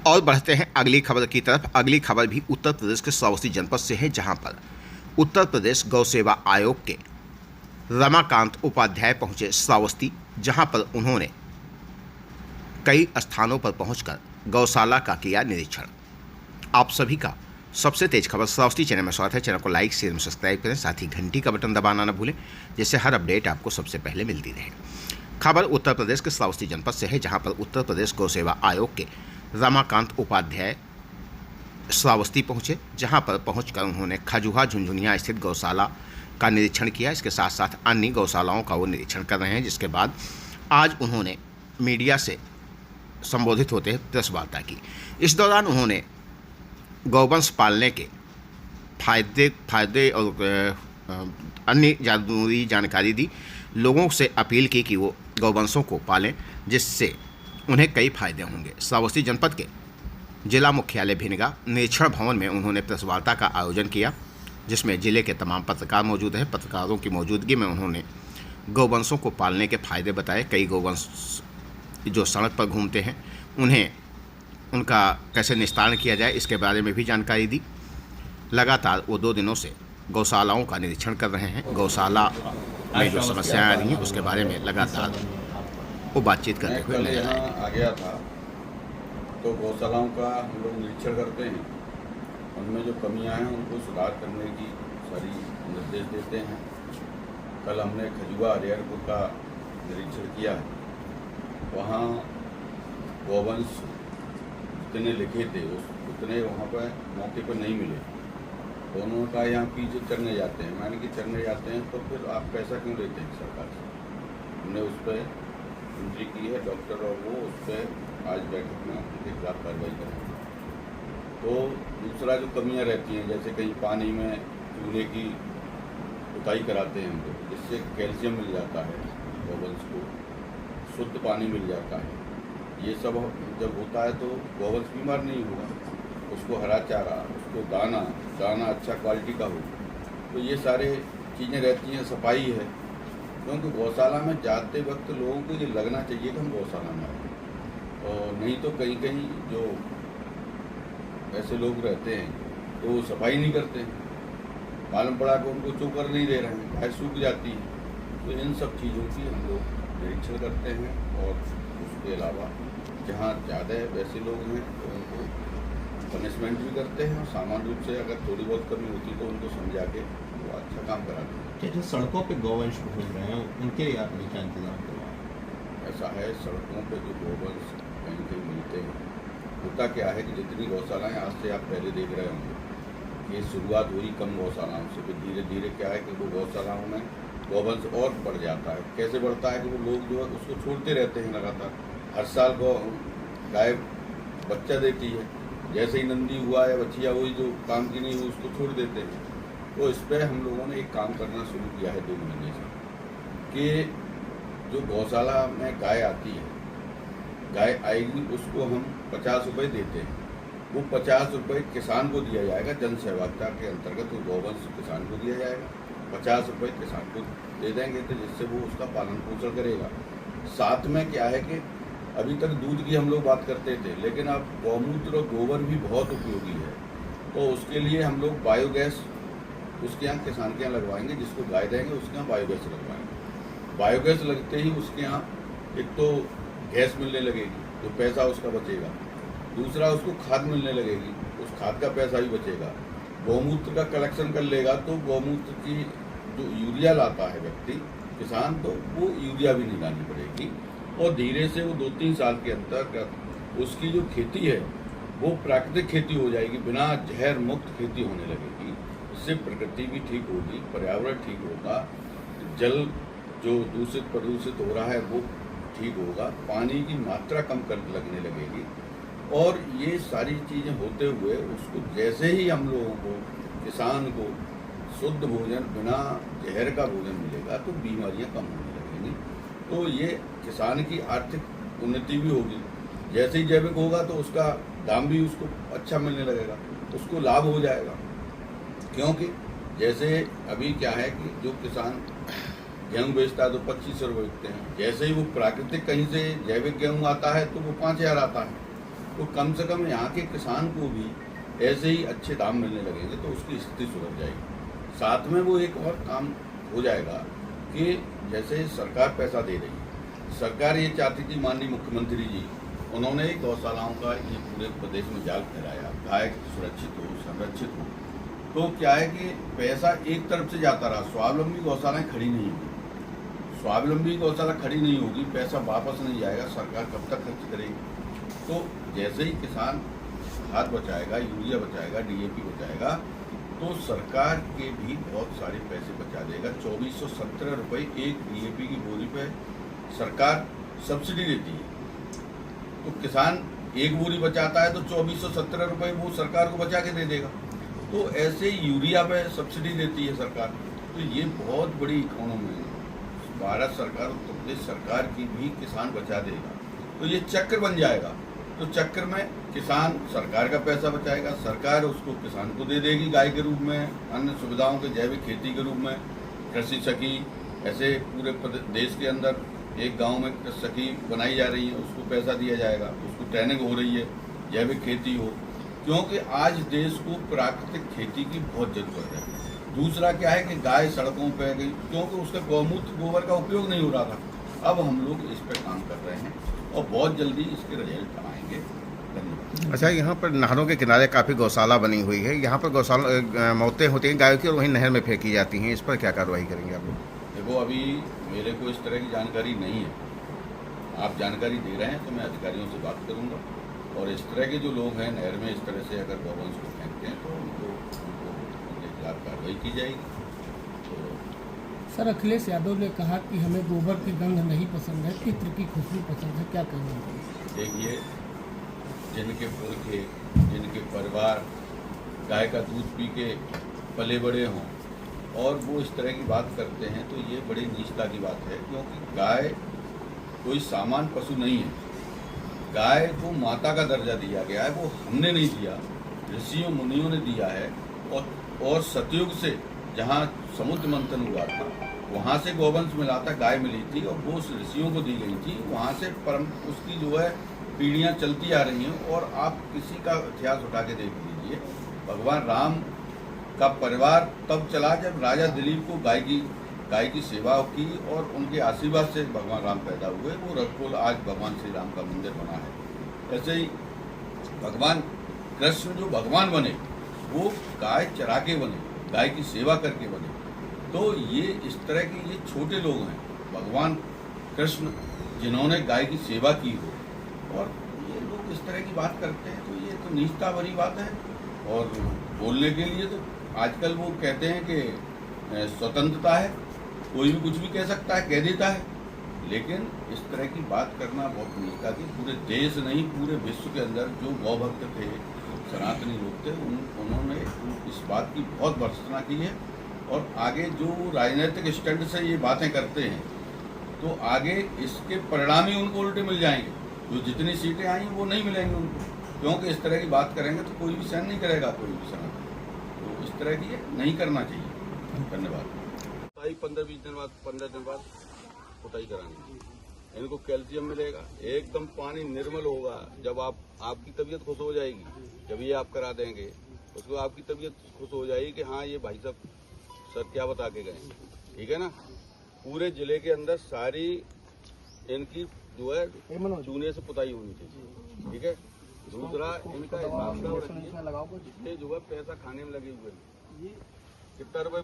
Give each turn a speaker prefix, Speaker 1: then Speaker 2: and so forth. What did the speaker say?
Speaker 1: और बढ़ते हैं अगली खबर की तरफ। अगली खबर भी उत्तर प्रदेश के श्रावस्ती जनपद से है, जहां पर उत्तर प्रदेश गौ सेवा आयोग के रमाकांत उपाध्याय पहुंचे श्रावस्ती, जहां पर उन्होंने कई स्थानों पर पहुंचकर गौशाला का किया निरीक्षण। आप सभी का सबसे तेज खबर श्रावस्ती चैनल में स्वागत है। चैनल को लाइक शेयर में सब्सक्राइब करें, साथ ही घंटी का बटन दबाना न भूलें, जिससे हर अपडेट आपको सबसे पहले मिलती रहे। खबर उत्तर प्रदेश के श्रावस्ती जनपद से है, जहां पर उत्तर प्रदेश गौ सेवा आयोग के रमाकांत उपाध्याय श्रावस्ती पहुंचे, जहां पर पहुंचकर उन्होंने खजुहा झुंझुनिया स्थित गौशाला का निरीक्षण किया। इसके साथ साथ अन्य गौशालाओं का वो निरीक्षण कर रहे हैं, जिसके बाद आज उन्होंने मीडिया से संबोधित होते हुए प्रेस वार्ता की। इस दौरान उन्होंने गौवंश पालने के फायदे और अन्य जरूरी जानकारी दी। लोगों से अपील की कि वो गौवंशों को पालें, जिससे उन्हें कई फायदे होंगे। श्रावस्ती जनपद के जिला मुख्यालय भिनगा निरीक्षण भवन में उन्होंने प्रेस वार्ता का आयोजन किया, जिसमें जिले के तमाम पत्रकार मौजूद हैं। पत्रकारों की मौजूदगी में उन्होंने गौवंशों को पालने के फायदे बताए। कई गौवंश जो सड़क पर घूमते हैं, उन्हें उनका कैसे निस्तारण किया जाए, इसके बारे में भी जानकारी दी। लगातार वो 2 दिनों से गौशालाओं का निरीक्षण कर रहे हैं। गौशाला में जो समस्याएं आ रही हैं, उसके बारे में लगातार वो बातचीत करते हुए नजर आए।
Speaker 2: आ गया था तो गौशालाओं का हम लोग निरीक्षण करते हैं, उनमें जो कमियां हैं उनको सुधार करने की सारी निर्देश देते हैं। कल हमने खजुआ हरिहरपुर का निरीक्षण किया। वहाँ गौवंश जितने लिखे थे उतने वहाँ पर मौके पर नहीं मिले, तो उन्होंने कहा यहाँ पीछे चरने जाते हैं। मैंने कि चरने जाते हैं तो फिर आप पैसा क्यों लेते हैं सरकार से। हमने उस पर एंट्री की है, डॉक्टर और वो उस पर आज बैठक में उनके खिलाफ कार्रवाई करेंगे। तो दूसरा जो कमियां रहती हैं, जैसे कहीं पानी में चूल्हे की पुताई कराते हैं हम लोग, जिससे कैल्शियम मिल जाता है गौवंश को, शुद्ध पानी मिल जाता है। ये सब जब होता है तो गौवंश बीमार नहीं होगा। उसको हरा चारा, उसको दाना अच्छा क्वालिटी का हो। तो ये सारे चीज़ें रहती हैं। सफाई है, क्योंकि गौशाला में जाते वक्त लोगों को ये लगना चाहिए कि हम गौशाला में आए, और नहीं तो कहीं कहीं जो ऐसे लोग रहते हैं तो वो सफाई नहीं करते, मालूम पड़ा कि उनको चोकर नहीं दे रहे हैं, गाय सूख जाती है। तो इन सब चीज़ों की हम लोग निरीक्षण करते हैं, और उसके अलावा जहाँ ज़्यादा वैसे लोग हैं तो उनको पनिशमेंट भी करते हैं, और सामान्य रूप से अगर थोड़ी बहुत कमी होती तो उनको समझा के वो अच्छा काम कराते हैं।
Speaker 3: क्या जो सड़कों पे गौवंश घूम रहे हैं उनके लिए आपने क्या इंतजाम करवाया?
Speaker 2: ऐसा है, सड़कों पे जो गौवंश कहीं कहीं मिलते हैं, होता क्या है कि जितनी गौशालाएँ आज से आप पहले देख रहे होंगे, ये शुरुआत हुई कम गौशालाओं से, फिर धीरे धीरे क्या है कि वो गौशालाओं में गौवंश और बढ़ जाता है। कैसे बढ़ता है कि वो लोग जो है उसको छोड़ते रहते हैं लगातार। हर साल गाय बच्चा देती है, जैसे ही नंदी हुआ या बच्चिया हुई जो काम की नहीं हुई उसको छोड़ देते हैं। तो इस पर हम लोगों ने एक काम करना शुरू किया है 2 महीने से, कि जो गौशाला में गाय आती है, गाय आएगी उसको हम 50 रुपये देते हैं। वो 50 रुपये किसान को दिया जाएगा, जन सहभागिता के अंतर्गत वो गौवंश किसान को दिया जाएगा। 50 रुपये किसान को दे देंगे, तो जिससे वो उसका पालन पोषण करेगा। साथ में क्या है कि अभी तक दूध की हम लोग बात करते थे, लेकिन अब गौमूत्र और गोबर भी बहुत उपयोगी है। तो उसके लिए हम लोग बायोगैस उसके यहाँ किसान के यहाँ लगवाएंगे, जिसको गाय देंगे उसके यहाँ बायोगैस लगवाएंगे। बायोगैस लगते ही उसके यहाँ एक तो गैस मिलने लगेगी, जो पैसा उसका बचेगा। दूसरा उसको खाद मिलने लगेगी, उस खाद का पैसा भी बचेगा। गौमूत्र का कलेक्शन कर लेगा तो गौमूत्र की जो यूरिया लाता है व्यक्ति किसान, तो वो यूरिया भी नहीं लानी पड़ेगी, और धीरे से वो 2-3 साल के अंतर्गत उसकी जो खेती है वो प्राकृतिक खेती हो जाएगी, बिना जहर मुक्त खेती होने लगेगी। इससे प्रकृति भी ठीक होगी, पर्यावरण ठीक होगा, जल जो दूषित प्रदूषित हो रहा है वो ठीक होगा, पानी की मात्रा कम कर लगने लगेगी। और ये सारी चीज़ें होते हुए उसको जैसे ही हम लोगों को, किसान को शुद्ध भोजन, बिना जहर का भोजन मिलेगा तो बीमारियां कम होने लगेंगी। तो ये किसान की आर्थिक उन्नति भी होगी। जैसे ही जैविक होगा तो उसका दाम भी उसको अच्छा मिलने लगेगा, उसको लाभ हो जाएगा। क्योंकि जैसे अभी क्या है कि जो किसान गेहूँ बेचता है तो 2500 रुपये बिकते हैं, जैसे ही वो प्राकृतिक कहीं से जैविक गेहूँ आता है तो वो 5000 आता है। तो कम से कम यहाँ के किसान को भी ऐसे ही अच्छे दाम मिलने लगेंगे तो उसकी स्थिति सुधर जाएगी। साथ में वो एक और काम हो जाएगा कि जैसे सरकार पैसा दे रही है, सरकार ये चाहती थी, माननीय मुख्यमंत्री जी उन्होंने गौशालाओं का ये पूरे प्रदेश में जाल फैलाया, गाय सुरक्षित हो, संरक्षित हो। तो क्या है कि पैसा एक तरफ से जाता रहा, स्वावलंबी गौशालाएं खड़ी नहीं होगी। स्वावलंबी गौशाला खड़ी नहीं होगी, पैसा वापस नहीं जाएगा, सरकार कब तक खर्च करेगी। तो जैसे ही किसान खाद बचाएगा, यूरिया बचाएगा, डीएपी बचाएगा, तो सरकार के भी बहुत सारे पैसे बचा देगा। 2417 रुपये एक डीएपी की बोरी पे सरकार सब्सिडी देती है। तो किसान एक बोरी बचाता है तो 2417 रुपये वो सरकार को बचा के दे देगा। तो ऐसे यूरिया पे सब्सिडी देती है सरकार। तो ये बहुत बड़ी इकोनॉमी है। भारत सरकार, उत्तर प्रदेश सरकार की भी किसान बचा देगा। तो ये चक्र बन जाएगा। तो चक्र में किसान सरकार का पैसा बचाएगा, सरकार उसको किसान को दे देगी गाय के रूप में, अन्य सुविधाओं के, जैविक खेती के रूप में, कृषि सखी, ऐसे पूरे देश के अंदर एक गांव में कृषि सखी बनाई जा रही है, उसको पैसा दिया जाएगा, उसको ट्रेनिंग हो रही है, जैविक खेती हो। क्योंकि आज देश को प्राकृतिक खेती की बहुत जरूरत है। दूसरा क्या है कि गाय सड़कों पर गई क्योंकि उसका गौमूत्र, गोबर का उपयोग नहीं हो रहा था। अब हम लोग इस पर काम कर रहे हैं और बहुत जल्दी इसके रिजल्ट आएंगे। धन्यवाद।
Speaker 1: अच्छा, यहाँ पर नहरों के किनारे काफ़ी गौशाला बनी हुई है, यहाँ पर गौशाला मौतें होती हैं गायों की और वहीं नहर में फेंकी जाती हैं, इस पर क्या कार्रवाई करेंगे आप लोग?
Speaker 2: देखो, अभी मेरे को इस तरह की जानकारी नहीं है। आप जानकारी दे रहे हैं तो मैं अधिकारियों से बात करूंगा और इस तरह के जो लोग हैं नहर में इस तरह से अगर गौवंश को फेंकते हैं तो उनके खिलाफ कार्रवाई की जाएगी। तो
Speaker 4: सर, अखिलेश यादव ने कहा कि हमें गोबर की गंध नहीं पसंद है, इत्र की खुशबू पसंद है, क्या कहना है?
Speaker 2: देखिए, जिनके पुरखे, जिनके परिवार गाय का दूध पी के पले बड़े हों और वो इस तरह की बात करते हैं तो ये बड़ी नीचता की बात है। क्योंकि गाय कोई सामान्य पशु नहीं है। गाय को माता का दर्जा दिया गया है, वो हमने नहीं दिया, ऋषियों मुनियों ने दिया है। और सतयुग से जहाँ समुद्र मंथन हुआ था वहाँ से गौवंश मिला था, गाय मिली थी और वो ऋषियों को दी गई थी। वहाँ से परम उसकी जो है पीढ़ियाँ चलती आ रही हैं। और आप किसी का इतिहास उठा के देख लीजिए, भगवान राम का परिवार तब चला जब राजा दिलीप को गाय की सेवा की और उनके आशीर्वाद से भगवान राम पैदा हुए। वो रघुकुल आज भगवान श्री राम का मंदिर बना है। ऐसे ही भगवान कृष्ण जो भगवान बने वो गाय चरा के बने, गाय की सेवा करके बने। तो ये इस तरह के ये छोटे लोग हैं भगवान कृष्ण जिन्होंने गाय की सेवा की हो और ये लोग इस तरह की बात करते हैं तो ये तो नीचता भरी बात है। और बोलने के लिए तो आजकल वो कहते हैं कि स्वतंत्रता है, कोई भी कुछ भी कह सकता है, कह देता है। लेकिन इस तरह की बात करना बहुत नीचता की। पूरे देश नहीं, पूरे विश्व के अंदर जो गौ भक्त थे, सनातनी लोग थे, उन्होंने इस बात की बहुत भर्त्सना की है। और आगे जो राजनीतिक स्टैंड से ये बातें करते हैं तो आगे इसके परिणाम ही उनको उल्टे मिल जाएंगे। जो जितनी सीटें आई हैं वो नहीं मिलेंगी उनको, क्योंकि इस तरह की बात करेंगे तो कोई भी सहन नहीं करेगा, कोई भी सनातन। तो इस तरह की नहीं करना चाहिए। धन्यवाद। 15 दिन बाद पुताई कराएंगे, इनको कैल्शियम मिलेगा, एकदम पानी निर्मल होगा। जब आपकी तबीयत खुश हो जाएगी, जब ये आप करा देंगे, उसको आपकी तबीयत खुश हो जाएगी कि हाँ ये भाई साहब सर क्या बता के गए, ठीक है ना। पूरे जिले के अंदर सारी इनकी जो है चूने से पुताई होनी चाहिए, ठीक है। दूसरा इनका हिसाब जो है पैसा खाने में लगे हुए हैं, कितना रुपए